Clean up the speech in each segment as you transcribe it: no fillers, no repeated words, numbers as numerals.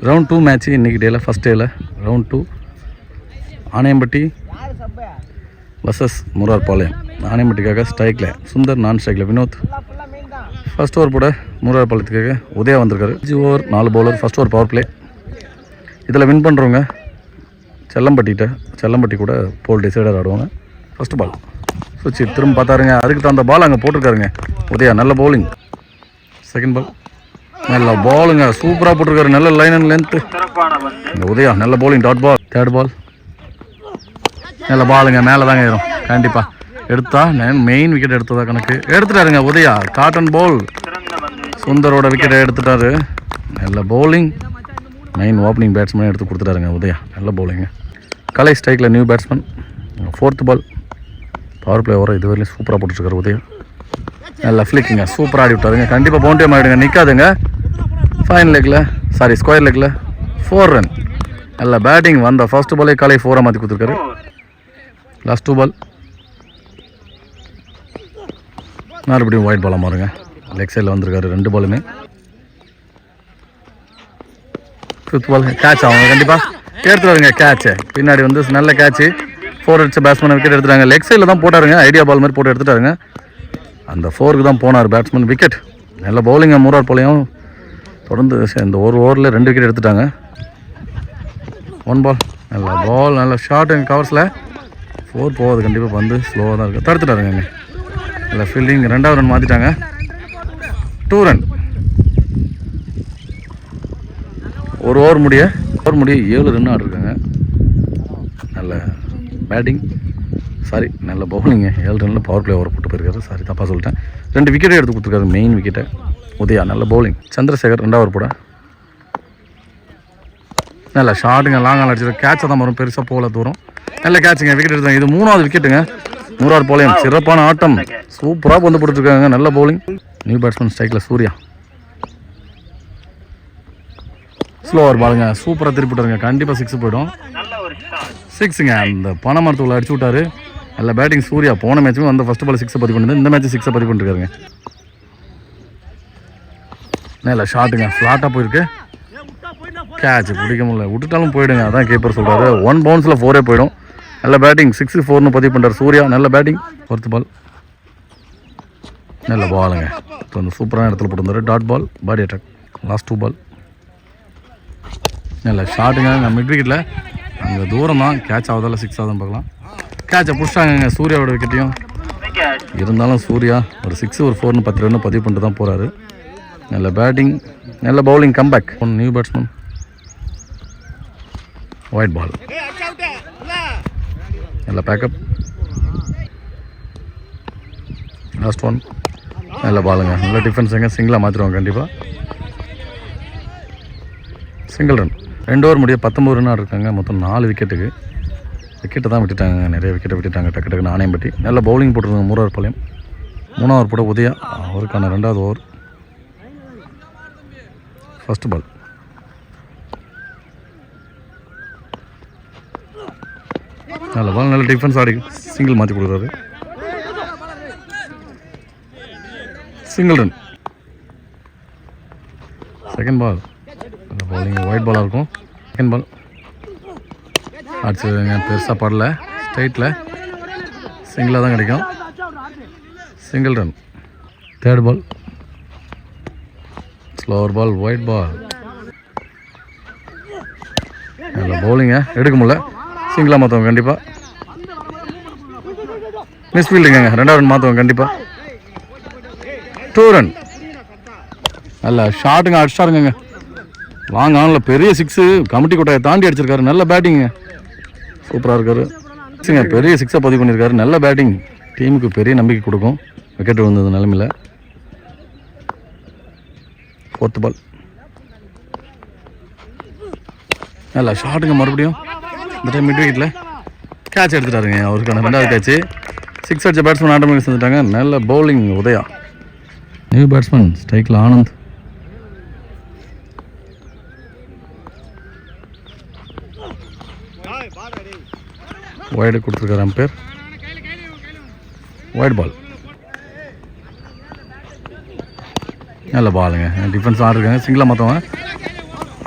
Round 2 match இன்றைக்கி டேயில் first டேயில் ரவுண்ட் 2 ஆணையம்பட்டி வர்சஸ் முரார்பாளையம். ஆணையம்பட்டிக்காக ஸ்ட்ரைக்கில் சுந்தர், நான் ஸ்ட்ரைக்கில் வினோத். ஃபஸ்ட் ஓவர் போட முரார்பாளையத்துக்காக உதயா வந்திருக்காரு. 5 over 4 bowler. First over power play. இதில் வின் பண்ணுறவங்க செல்லம்பட்டி கூட போல் டிசைடர் ஆடுவாங்க. ஃபஸ்ட்டு பால் சுவிட்ச் திரும்ப பார்த்தாருங்க. அதுக்கு தகுந்த பால் அங்கே போட்டிருக்காருங்க உதயா. நல்ல பவுலிங். செகண்ட் பால் நல்ல பாலுங்க, சூப்பராக போட்டிருக்காரு. நல்ல லைன் அண்ட் லென்த்து இந்த உதயா. நல்ல bowling. Dot ball. Third ball நல்ல பாலுங்க, மேலே தாங்க ஏறும் கண்டிப்பாக. எடுத்தா மெயின் விக்கெட் எடுத்ததா கணக்கு. எடுத்துட்டாருங்க உதயா. காட்டன் பால். சுந்தரோட விக்கெட்டை எடுத்துட்டாரு. நல்ல பவுலிங். மெயின் ஓப்பனிங் பேட்ஸ்மேன் எடுத்து கொடுத்துட்டாருங்க உதயா. நல்ல பவுலிங்க. கலை ஸ்ட்ரைக்கில் new batsman. Fourth ball powerplay over. இதுவரையிலும் சூப்பராக போட்டுருக்காரு உதயா. நல்ல ஃப்ளிக்குங்க, சூப்பராக ஆடி விட்டாருங்க. கண்டிப்பாக பவுண்டரி ஆகிடுங்க, நிற்காதுங்க. ஃபைன் லெக்கில் ஸ்கொயர் லெக்கில் 4 ரன். நல்ல பேட்டிங். வந்த ஃபர்ஸ்ட் பாலே கலை 4 மாற்றி கொடுத்துருக்காரு. லாஸ்ட் 2 பால் மறுபடியும் ஒயிட் பாலாக மாறுங்க. லெக் சைடில் வந்திருக்காரு 2 பாலுமே. 5th பால் கேட்ச் ஆகும் கண்டிப்பாக. எடுத்துருவாருங்க கேட்சு. பின்னாடி வந்து நல்ல கேட்சு. 4 அடிச்ச பேட்ஸ்மேன் விக்கெட் எடுத்துட்டாங்க. லெக் சைடில் தான் போட்டாருங்க. ஐடியா பால் மாதிரி போட்டு எடுத்துட்டாருங்க. அந்த 4க்கு தான் போனார் பேட்ஸ்மேன். விக்கெட். நல்ல பவுலிங்க முரார்பாளையம். தொடர்ந்து இந்த ஒரு ஓவரில் 2 விக்கெட் எடுத்துட்டாங்க. 1 பால் நல்ல பால். நல்ல ஷார்ட் எங்கள் கவர்ஸில் 4 போகாது கண்டிப்பாக. வந்து ஸ்லோவாக தான் இருக்குது. தடுத்துட்டாருங்க. நல்ல ஃபீல்டிங். 2வது ரன் மாற்றிட்டாங்க. 2 ரன். ஒரு ஓவர் முடிய 7 ரன் ஆடிருக்காங்க. நல்ல பேட்டிங், நல்ல பவுலிங்க. 7 ரனில் பவர் பிளே ஓவர் போட்டு போயிருக்காரு. தப்பாக சொல்லிட்டேன். 2 விக்கெட்டே எடுத்து கொடுத்துருக்காரு மெயின் விக்கெட்டை உதயா. நல்ல பவுலிங். சந்திரசேகர் 2வது ஓவர் போட நல்ல ஷாட்டுங்க. லாங்கால் அடிச்சிருக்கு. கேட்சை தான் வரும், பெருசாக போகல தூரம். நல்ல கேட்சுங்க. விக்கெட் எடுத்தாங்க. இது 3வது விக்கெட்டுங்க முரார்பாளையம். சிறப்பான ஆட்டம். சூப்பராக வந்து போட்டுருக்காங்க. நல்ல பவுலிங். நியூ பேட்ஸ்மேன் ஸ்ட்ரைக்கில் சூர்யா. ஸ்லோவர் பாலுங்க, சூப்பராக திருப்பிட்டாருங்க. கண்டிப்பாக 6 போய்டும். 6ங்க. அந்த பனை மரத்துக்குள்ள அடிச்சு விட்டாரு. நல்ல பேட்டிங் சூர்யா. போன மேட்சுமே வந்து ஃபஸ்ட் பால் 6 பதிவு பண்ணிருந்தது. இந்த மேட்ச் 6 பதிவு பண்ணிருக்காருங்க. நல்ல ஷாட்டுங்க. ஃப்ளாட்டாக போயிருக்கு. கேட்ச் பிடிக்க முடியல. விட்டுட்டாலும் போயிடுங்க. அதான் கீப்பர் சொல்கிறாரு. 1 பவுன்ஸில் 4 போயிடும். நல்ல பேட்டிங். 6-4 பதிவு பண்ணுறாரு சூர்யா. நல்ல பேட்டிங். 4th பால் நல்ல பாலுங்க. இப்போ வந்து சூப்பரான இடத்துல போட்டுருந்தாரு. Dot ball. Body attack. Last 2 ball நல்ல ஷாட்டுங்க. மிட் விக்கெட்டில் அங்கே தூரம் தான். கேட்ச் ஆகுதால 6 ஆகுதுன்னு பார்க்கலாம். கேட்சை பிடிச்சாங்க சூர்யாவோட விக்கெட்டையும். இருந்தாலும் சூர்யா ஒரு 6 ஒரு 4 10 ரன் பதிவு பண்ணிட்டு தான் போகிறாரு. நல்ல பேட்டிங். நல்ல bowling. Comeback. New batsman. White ball. நல்ல பேக்கப். லாஸ்ட் 1 நல்ல பாலுங்க. நல்ல டிஃபென்ஸுங்க. சிங்கிளாக மாற்றிடுவாங்க கண்டிப்பாக. Single run. 2 ஓவர் முடிய 19 ரன் இருக்காங்க. மொத்தம் 4 விக்கெட்டுக்கு. விக்கெட்டை தான் விட்டுட்டாங்க. நிறைய விக்கெட்டை விட்டுட்டாங்க டக்கு டக்குன்னு. ஆணையம்பட்டி நல்ல பவுலிங் போட்டிருக்காங்க முரார்பாளையம். 3வது ஓவர் போட உதயா. அவருக்கான 2வது ஓவர். ஃபஸ்ட் பால் நல்ல பால். நல்ல டிஃபென்ஸ் ஆடி சிங்கிள் மாற்றி கொடுக்குறாரு. Single run. செகண்ட் பால் நல்ல பவுலிங். ஒயிட் பாலாக இருக்கும். செகண்ட் பால் அடிச்சுங்க. பெருசாக படல. ஸ்ட்ரைட்டில் சிங்கிளாக தான் கிடைக்கும். Single run. Third ball slower ball. White ball. நல்ல பவுலிங்க. எடுக்க முடியல. சிங்கிளாக மாற்றுவோம் கண்டிப்பாக. மிஸ் ஃபீல்டுங்க. 2வது ரன் மாற்றுவோம் கண்டிப்பாக. 2 ரன். நல்ல ஷாட்டுங்க. அடிச்சாருங்க. லாங் ஆனில் பெரிய 6. கமிட்டி கொட்டையை தாண்டி அடிச்சிருக்காரு. நல்ல பேட்டிங்க. சூப்பராக இருக்காரு. பெரிய 6 பதிவு பண்ணியிருக்காரு. நல்ல பேட்டிங். டீமுக்கு பெரிய நம்பிக்கை கொடுக்கும். விக்கெட் விழுந்தது நிலைமையில். 4th பால் நல்ல ஷாட்டுங்க. மறுபடியும் இந்த டைம் மிட் விக்கெட்டில் கேட்ச் எடுத்துட்டாருங்க. அவருக்கான 2வது கேட்ச்சு. 6 அடிச்ச பேட்ஸ்மேன் ஆட்டோமேட்டிக் செஞ்சுட்டாங்க. நல்ல பவுலிங் உதயா. நியூ பேட்ஸ்மேன் ஸ்ட்ரைக்கில் ஆனந்த். வைடு கொடுத்துருக்காரு அம்பேர். Wide ball. நல்ல பாலுங்க. டிஃபென்ஸ் ஆடிருக்காங்க. சிங்கிளாக மற்றவங்க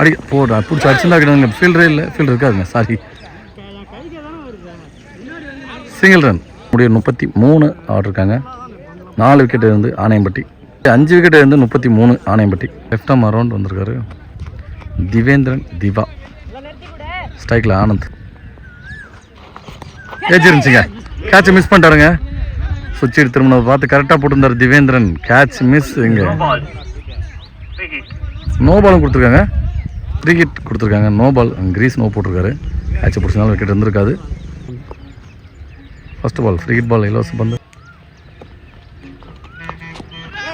அடி போடுறா பிடிச்சி அடிச்சுருந்தா கிட்ட ஃபீல்டரே இல்லை, ஃபீல்டர் இருக்காதுங்க, சாரி. சிங்கிள் ரன் முடிய 33 ஆடிருக்காங்க. 4 விக்கெட் இருந்து ஆணையம்பட்டி, 5 விக்கெட் இருந்து 33 ஆணையம்பட்டி. லெஃப்ட் ஆம் அரௌண்ட் வந்திருக்காரு திவேந்திரன் திவா. ஸ்ட்ரைக்கில் ஆனந்த் ஏச்சிருந்துச்சிங்க, கேட்சை மிஸ் பண்ணிட்டாருங்க. சுவிட்ச் திரும்ப பார்த்து கரெக்டாக போட்டுருந்தார் திவேந்திரன், கேட்ச் மிஸ். இங்கே நோ பாலும் கொடுத்துருக்காங்க, ஃப்ரீ ஹிட் கொடுத்துருக்காங்க. நோ பால், கிரீஸ் நோ போட்டிருக்காரு. கேட்சை பிடிச்சனால விக்கெட் இருந்திருக்காது. First ball free hit ball, இலவச பந்து.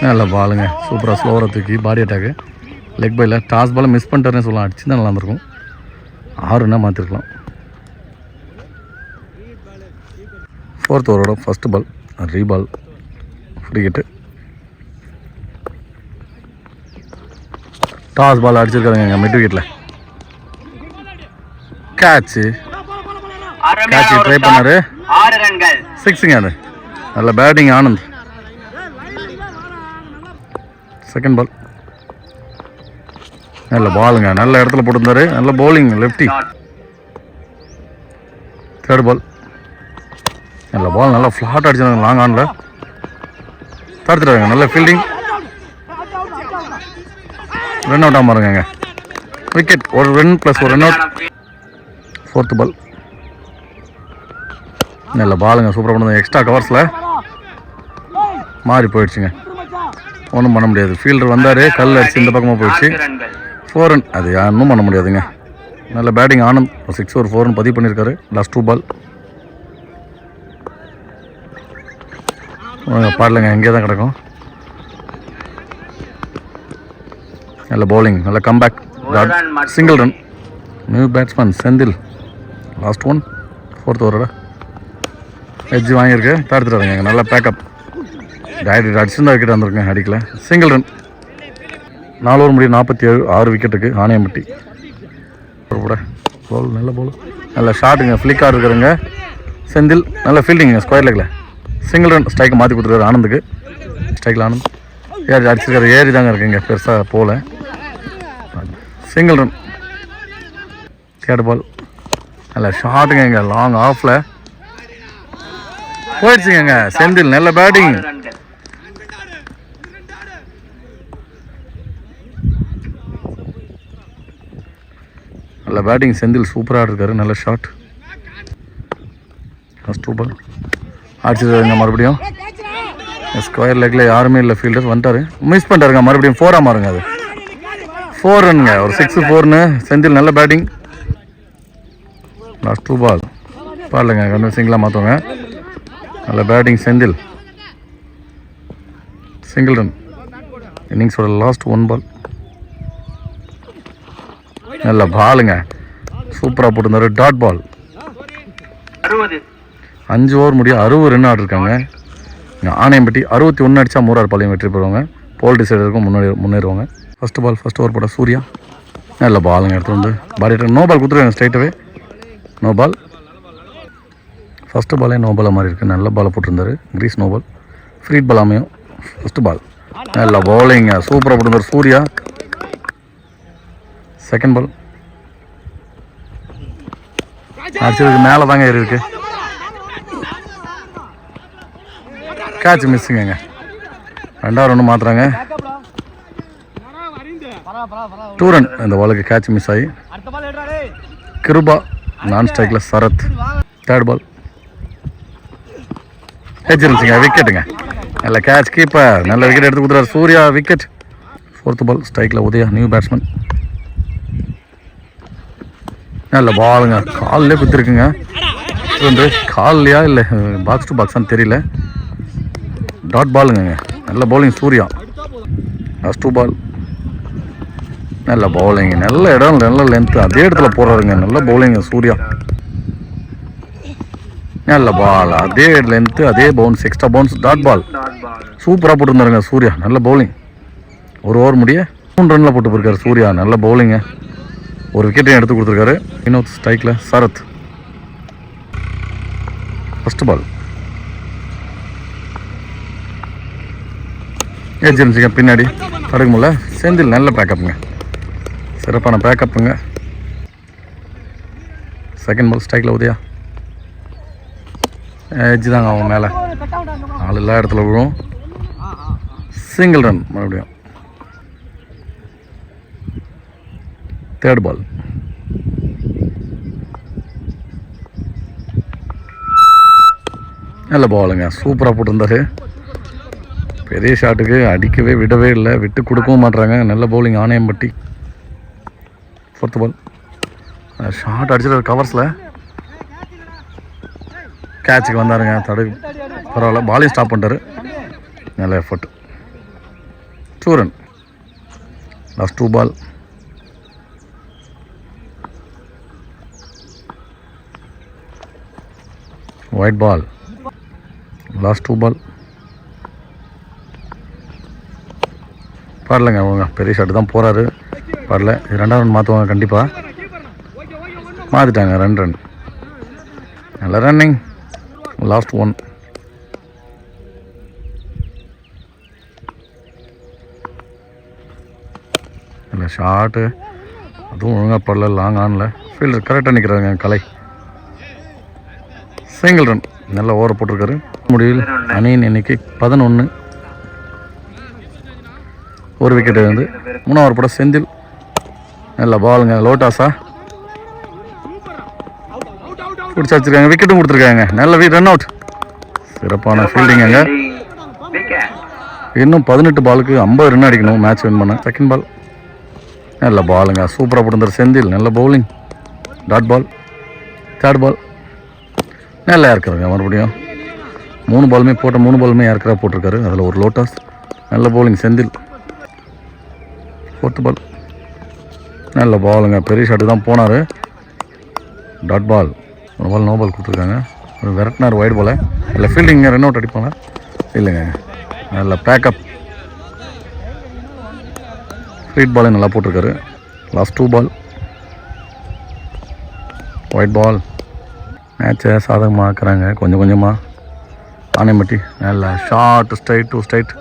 நல்ல பாலுங்க, சூப்பராக ஸ்லோவராக தூக்கி பாடி அட்டாக்கு. லெக் பையில் டாஸ் பாலை மிஸ் பண்ணிட்டாருன்னு சொல்லலாம், அடிச்சு தான் நல்லா இருந்திருக்கும். 6 மாற்றிருக்கலாம். 4th ஓவரோட first ball reball, free hit. Toss ball அடிச்சிருக்காருங்க மிட் விக்கெட்டில். கேட்சு ட்ரை பண்ணாரு, 6ங்க. அது நல்ல பேட்டிங் ஆனந்த். செகண்ட் பால் நல்ல பாலுங்க, நல்ல இடத்துல போட்டிருந்தாரு, நல்ல பவுலிங் லெஃப்டி. தேர்ட் பால் நல்ல பால், நல்லா ஃப்ளாட் அடிச்சாங்க லாங் ஆனில், தடுத்துட்டாங்க. நல்ல ஃபீல்டிங், ரன் அவுட் ஆமாம் இருங்க. விக்கெட், ஒரு ரன் ப்ளஸ் ஒரு ரன் அவுட். 4th பால் நல்ல பாலுங்க, சூப்பராக பண்ணது. எக்ஸ்ட்ரா கவர்ஸில் மாறி போயிடுச்சுங்க, ஒன்றும் பண்ண முடியாது. ஃபீல்டர் வந்தார், கல் அடிச்சு இந்த பக்கமாக போயிடுச்சு. 4 ரன், அது யாரும் பண்ண முடியாதுங்க. நல்ல பேட்டிங் ஆனந்த், 6 ஒரு 4 ரன் பதிவு பண்ணியிருக்காரு. லாஸ்ட் 2 பால் பாடலைங்க, எங்கே தான் கிடக்கும். நல்ல பவுலிங், நல்ல comeback, single run. New batsman Senthil. Last 1 4th ஓவரோட எட்ஜ் வாங்கியிருக்கு, தடுத்துட்டாருங்க. நல்ல பேக்கப், டைரக்ட் அடிச்சுருந்தா விக்கெட் வந்துருக்குங்க, அடிக்கல. Single run. 4 ஓவர் முடியும் 47, 6 விக்கெட்டுக்கு ஆணையம்பட்டி. பால் நல்ல பால், நல்ல ஷாட்டுங்க, ஃப்ளிக்காக இருக்கிறாங்க செந்தில். நல்ல ஃபீல்டிங்க, ஸ்கொயர் லெக்கில். Single run. ஸ்ட்ரைக்கை மாற்றி கொடுத்துருக்காரு ஆனந்துக்கு. ஸ்ட்ரைக்கில் ஆனந்த் ஏறி அடிச்சிருக்காரு, ஏறி தாங்க இருக்குங்க, பெருசாக போகல. Single run. தேர்ட் பால் நல்ல ஷாட்டுங்க, இங்கே லாங் ஆஃபில் போயிடுச்சுங்க. செந்தில் நல்ல பேட்டிங். நல்ல பேட்டிங் செந்தில், சூப்பராக இருக்காரு. நல்ல ஷாட். ஃபர்ஸ்ட் 2 பால் அடிச்சிருக்காருங்க. மறுபடியும் ஸ்கொயர் லெக்கில் யாருமே இல்லை, ஃபீல்டர் வந்துட்டாரு, மிஸ் பண்ணிட்டாருங்க. மறுபடியும் 4 மாறுங்க. அது 4 ரன்ங்க, ஒரு 6 4ன்னு. செந்தில் நல்ல பேட்டிங். லாஸ்ட் 2 பால் பாடலைங்க, கொஞ்சம் சிங்கிளாக மாற்றுவாங்க. நல்ல பேட்டிங் செந்தில், சிங்கிள் ரன். இன்னிங்ஸோட லாஸ்ட் 1 பால் நல்ல பாலுங்க, சூப்பராக போட்டிருந்தாரு. Dot ball. 5 ஓவர் முடிய 60 ரன் ஆடிருக்காங்க. ஆணையம்பட்டி 61 அடித்தா 3 பாலையும் வெற்றி பெறுவாங்க. போல் டிசைடருக்கும் முன்னேறுவாங்க. ஃபர்ஸ்ட் பால் ஃபர்ஸ்ட் ஓவர் போட சூர்யா. நல்ல பாலுங்க, எடுத்து வந்து பாடி நோ பால் கொடுத்துருக்காங்க ஸ்ட்ரைட்டாகவே. No ball. ஃபஸ்ட்டு பாலே நோ பாலாக மாதிரி இருக்குது. நல்ல பாலை போட்டிருந்தாரு. Crease no ball. Free ball அமையும். ஃபஸ்ட்டு பால் நல்ல பவுலிங்க, சூப்பராக போட்டிருந்தார் சூர்யா. செகண்ட் பால் அடிச்சதுக்கு மேலே தாங்க ஏறி இருக்கு. கேட்ச் மிஸ்ஸுங்க. 2வது ரன் மாற்றுறாங்க. 2 ரன். இந்த பாலுக்கு கேட்ச் மிஸ் ஆகி கிருபா நான் ஸ்ட்ரைக்கில் சரத். தேர்ட் பால் இருந்துச்சுங்க, விக்கெட்டுங்க. நல்ல கேட்ச், கீப்பர் நல்ல விக்கெட் எடுத்து கொடுத்துறாரு சூர்யா, விக்கெட். 4th பால் ஸ்ட்ரைக்கில் உதயா, நியூ பேட்ஸ்மேன். நல்ல பாலுங்க, காலிலே குத்திருக்குங்க. வந்து கால்லையா இல்லை பாக்ஸ் டு பாக்ஸான்னு தெரியல. டாட் பாலுங்க. நல்ல பவுலிங் சூர்யா. லாஸ்ட் 2 பால் நல்ல பவுலிங், நல்ல இடம், நல்ல லென்த்து, அதே இடத்துல போடுறாருங்க. நல்ல பவுலிங் சூர்யா. நல்ல பால், அதே லென்த்து, அதே bounce, extra bounce, dot ball. சூப்பராக போட்டுருந்தாருங்க சூர்யா. நல்ல பவுலிங். 1 ஓவர் முடிய 3 ரனில் போட்டு போயிருக்காரு சூர்யா. நல்ல பவுலிங்க. 1 விக்கெட்டையும் எடுத்து கொடுத்துருக்காரு. வினோத் ஸ்ட்ரைக்கில் சரத். ஃபஸ்ட்டு பால் ஏஜென்சிங்க பின்னாடி தடுக்க முடியல. செந்தில் நல்ல பேக்கப்புங்க. சிறப்பான பேக்கப்புங்க. செகண்ட் பால் ஸ்ட்ரைக்கில் உதயா எட்ஜ் தாங்க அவன் மேலே ஆள் எல்லா இடத்துல விழும். சிங்கிள் ரன் மறுபடியும். தேர்ட் பால் நல்ல பாலுங்க, சூப்பராக போட்டிருந்தாரு. பெரிய ஷாட்டுக்கு அடிக்கவே விடவே இல்லை, விட்டு கொடுக்கவும் மாட்டுறாங்க. நல்ல bowling Anaiyampatti. Fourth ball short அடிச்சிட்டு கவர்ஸில் கேட்சுக்கு வந்தாருங்க. பரவாயில்ல, பாலையும் ஸ்டாப் பண்ணிட்டாரு. நல்ல effort. 2 run. Last 2 ball. White ball. Last 2 ball. பாடலைங்க அவங்க பெரிய ஷாட்டு தான் போகிறாரு. பாடல. இது 2ஆம் ரன் மாற்றுவாங்க கண்டிப்பாக. மாற்றிட்டாங்க. 2 ரன். நல்ல ரன்னிங். லாஸ்ட் 1. இல்லை ஷார்ட்டு அதுவும் ஒழுங்காக படல. லாங் ஆனில் ஃபீல்டர் கரெக்டாக நிற்கிறாங்க கலை. Single run. நல்ல ஓவர் போட்டிருக்காரு. முடிவில் அணியின் எண்ணிக்கை 11. ஒரு விக்கெட்டு வந்து 3 ஓவர் போட செந்தில். நல்ல பாலுங்க. லோட்டாஸா பிடிச்சி வச்சிருக்காங்க. விக்கெட்டும் கொடுத்துருக்காங்க. நல்ல ரன் அவுட். சிறப்பான ஃபீல்டிங்க. இன்னும் 18 பாலுக்கு 50 ரன் அடிக்கணும் மேட்ச் வின் பண்ண. செகண்ட் பால் நல்ல பாலுங்க, சூப்பராக போட்டிருந்தார் செந்தில். நல்ல bowling. Dot ball. Third ball நல்லா இருக்கிறாங்க. மறுபடியும் 3 பாலுமே போட்ட 3 பாலுமே ஏற்கனவே போட்டிருக்காரு. அதில் ஒரு லோட்டாஸ். நல்ல பவுலிங் செந்தில். ஃபோர்த் பால் நல்ல பாலுங்க, பெரிய ஷாட்டு தான் போனார். Dot ball. ஒரு பால் நோ பால் கொடுத்துருக்காங்க. ஒரு விரட்டினார் ஒயிட் பாலை. இல்லை ஃபீல்டிங்க ரன் அவுட் அடிப்பாங்க. இல்லைங்க நல்ல பேக்கப். ஸ்ட்ரீட் பாலே நல்லா போட்டிருக்காரு. Last 2 ball. White ball. மேட்சை சாதகமாக ஆக்குறாங்க கொஞ்சம் கொஞ்சமாக. ஆனைமட்டி நல்ல ஷார்ட் ஸ்ட்ரைட் டு ஸ்ட்ரைட்.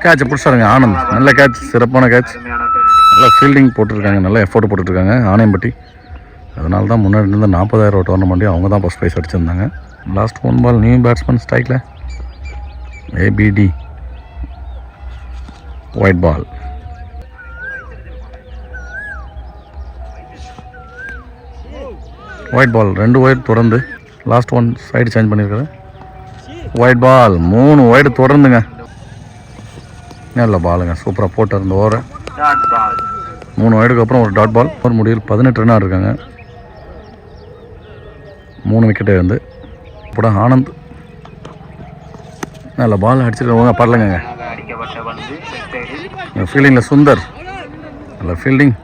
கேட்சை பிடிச்சாருங்க ஆனந்த். நல்ல கேட்ச், சிறப்பான கேட்ச். நல்லா ஃபீல்டிங் போட்டிருக்காங்க, நல்லா எஃபோர்ட் போட்டுட்ருக்காங்க ஆனையம்பட்டி. அதனால தான் முன்னாடி இருந்த 40,000 டோர்னமெண்ட்டையும் அவங்க தான் ஃபஸ்ட் ப்ரைஸ் அடிச்சிருந்தாங்க. லாஸ்ட் 1 பால் நியூ பேட்ஸ்மேன் ஸ்ட்ரைக்கில் APD. White ball. White ball 2 white தொடர்ந்து. லாஸ்ட் 1 சைடு சேஞ்ச் பண்ணியிருக்காரு. White ball 3 white தொடர்ந்துங்க. நல்ல பாலுங்க, சூப்பராக போட்டு இருந்த ஓவர். 3 ஒயிடுக்கு அப்புறம் ஒரு டாட் பால். ஒரு முடிவில் 18 ரன் ஆடிருக்காங்க. 3 விக்கெட்டே வந்து இப்போ ஆனந்த் நல்ல பால் அடிச்சிருக்கவங்க பரலங்க. ஃபீல்டிங்கில் சுந்தர் நல்ல fielding.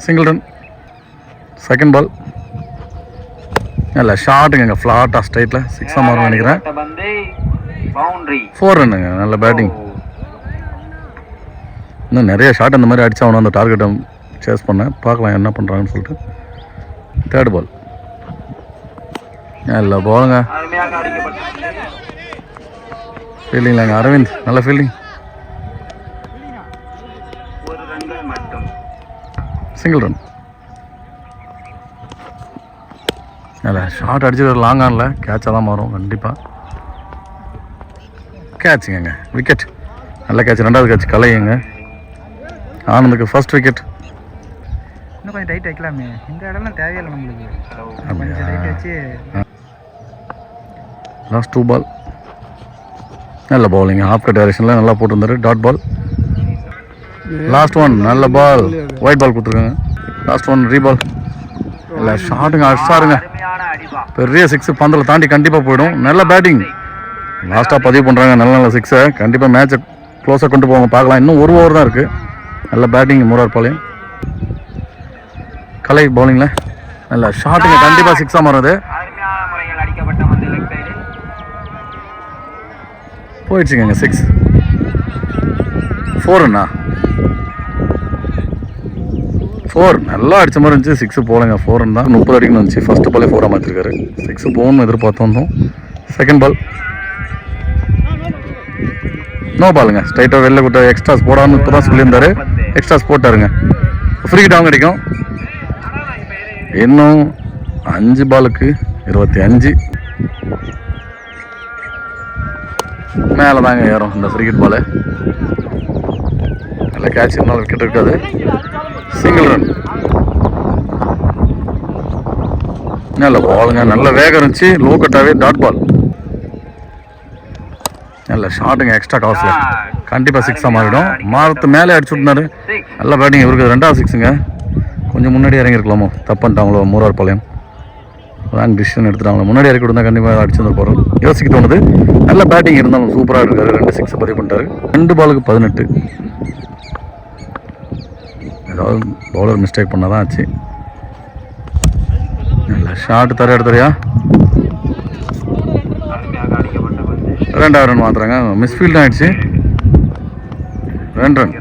Single run. Second ball நல்ல ஷார்ட்டுங்க, ஃப்ளாட்டாக ஸ்ட்ரைட்டில் 6 மாறும் நினைக்கிறேன். 4 ரன்னுங்க. நல்ல பேட்டிங். இன்னும் நிறைய ஷாட் அந்த மாதிரி அடித்தாகணும். அந்த டார்கெட்டை சேஸ் பண்ணேன், பார்க்கலாம் என்ன பண்ணுறாங்கன்னு சொல்லிட்டு. தேர்ட் பால் நல்ல பாலுங்க. ஃபீல்டிங்லாங்க அரவிந்த் நல்ல ஃபீல்டிங். Single run. இல்லை ஷார்ட் அடிச்சுட்டு லாங் ஆனில் கேட்சாக தான் மாறும் கண்டிப்பாக. கேட்சுங்க, விக்கெட். நல்ல கேட்ச். 2வது கேட்ச் கலையுங்க. ஆனந்துக்கு ஃபர்ஸ்ட் விக்கெட். இன்னும் கொஞ்சம் டைட் வைக்கலாமே, இந்த இடம்லாம் தேவையில்லை நம்மளுக்கு. கொஞ்சம் டைட் வச்சு. லாஸ்ட் 2 பால் நல்ல பவுலிங். ஆஃப் கட் டைரக்ஷனில் நல்லா போட்டிருந்தாரு. Dot ball. லாஸ்ட் 1 நல்ல பால். ஒயிட் பால் கொடுத்துருக்காங்க. லாஸ்ட் 1 ரீபால். இல்லை ஷாட்டுங்க, அடிச்சாருங்க. பெரிய 6 பந்தில் தாண்டி கண்டிப்பாக போயிடும். நல்ல பேட்டிங். லாஸ்ட்டாக பதிவு பண்ணுறாங்க நல்ல நல்ல 6. கண்டிப்பாக மேட்சை க்ளோஸாக கொண்டு போவாங்க, பார்க்கலாம். இன்னும் 1 ஓவர் தான் இருக்குது. நல்ல பேட்டிங் மூரார் பாளையம். கலை பவுலிங்கில் நல்ல ஷாட்டுங்க, கண்டிப்பாக 6 மாறுது. போயிடுச்சுங்க 6. 4 ரன்னா. 4 நல்லா அடித்த மாதிரி இருந்துச்சு. 6 போலங்க. 4 ரன் தான். 30 அடிக்கணும் இருந்துச்சு. ஃபஸ்ட்டு பாலே 4 மாற்றிருக்காரு. 6 போகணும்னு எதிர்பார்த்து வந்தோம். செகண்ட் பால் நோ பாலுங்க. ஸ்ட்ரைட்டாக வெளில கொடுத்த எக்ஸ்ட்ராஸ் போடாமல் இப்போ தான் சொல்லியிருந்தாரு. எக்ஸ்ட்ராஸ் போட்டாருங்க. ஃப்ரீ கிட்ட அவங்க கிடைக்கும். இன்னும் 5 பாலுக்கு 25. மேலே தாங்க ஏறும் இந்த கிரிக்கெட் பாலு. நல்ல கேட்ச் இருந்தாலும் விக்கெட் இருக்காது. Single run. நல்ல பாலுங்க. நல்ல வேகம் இருந்துச்சு. லோ கட்டாகவே டாட் பால். நல்ல ஷாட்டுங்க. எக்ஸ்ட்ரா காஸ்ட்ல கண்டிப்பாக 6ஆக மாறிடும். மாறத்து மேலே அடிச்சு விட்டுனாரு. நல்ல பேட்டிங் இருக்குது. 2வது 6ங்க. கொஞ்சம் முன்னாடி இறங்கிருக்கலாமோ, தப்பு பண்ணிட்டாங்களோ மூரார்பாளையம். ராங் டிசிஷன் எடுத்துட்டாங்களோ. முன்னாடி இறக்கி விட்டு கண்டிப்பாக அடிச்சு வந்து போகிறோம் யோசிக்க தோணுது. நல்ல பேட்டிங் இருந்தாலும் சூப்பராக இருக்காரு. 2 6 பதிவு பண்ணிட்டாரு. 2 பாலுக்கு 18. ஏதாவது பவுலர் மிஸ்டேக் பண்ணால் தான் ஆச்சு. நல்ல ஷாட் தரையா 2வது ரன் மாத்துறாங்க. மிஸ்ஃபீல்ட் ஆயிடுச்சு. 2 ரன்.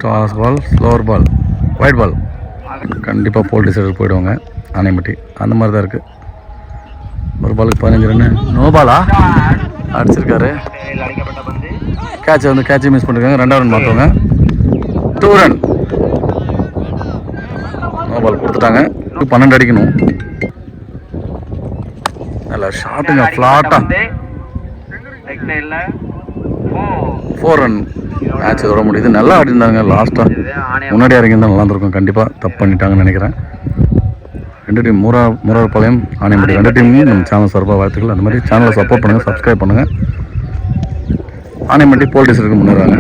டாஸ் பால், ஸ்லோவர் பால், ஒயிட் பால். கண்டிப்பாக போல் டிசைடர் போயிடுவாங்க ஆனைமட்டி. அந்த மாதிரி தான் இருக்குது. ஒரு பாலுக்கு 15 ரன்னு. நோ பாலா அடிச்சிருக்காரு. கேட்சை மிஸ் பண்ணிருக்காங்க. 2வது ரன் மாற்றுவாங்க. 2 ரன். நோ பால் கொடுத்துட்டாங்க. 12 அடிக்கணும். நல்ல ஷாட்டுங்க. ஃப்ளாட்டா 4 ரன். மேட்ச் இதோட முடியுது. நல்லா ஆடிருந்தாங்க. லாஸ்ட்டாக முன்னாடி இறங்கியிருந்தால் நல்லா இருந்திருக்கும். கண்டிப்பாக தப்பு பண்ணிட்டாங்கன்னு நினைக்கிறேன். 2 டீம் மூரார்பாளையம் ஆனைமட்டி 2 டீமும் நம்ம சேனல் சார்பாக வாழ்த்துக்கள். அந்த மாதிரி சேனலை சப்போர்ட் பண்ணுங்கள், சப்ஸ்கிரைப் பண்ணுங்கள். ஆனைமட்டி போல் டிஸ்ட்ரிக்ட்டுக்கு முன்னேறாங்க.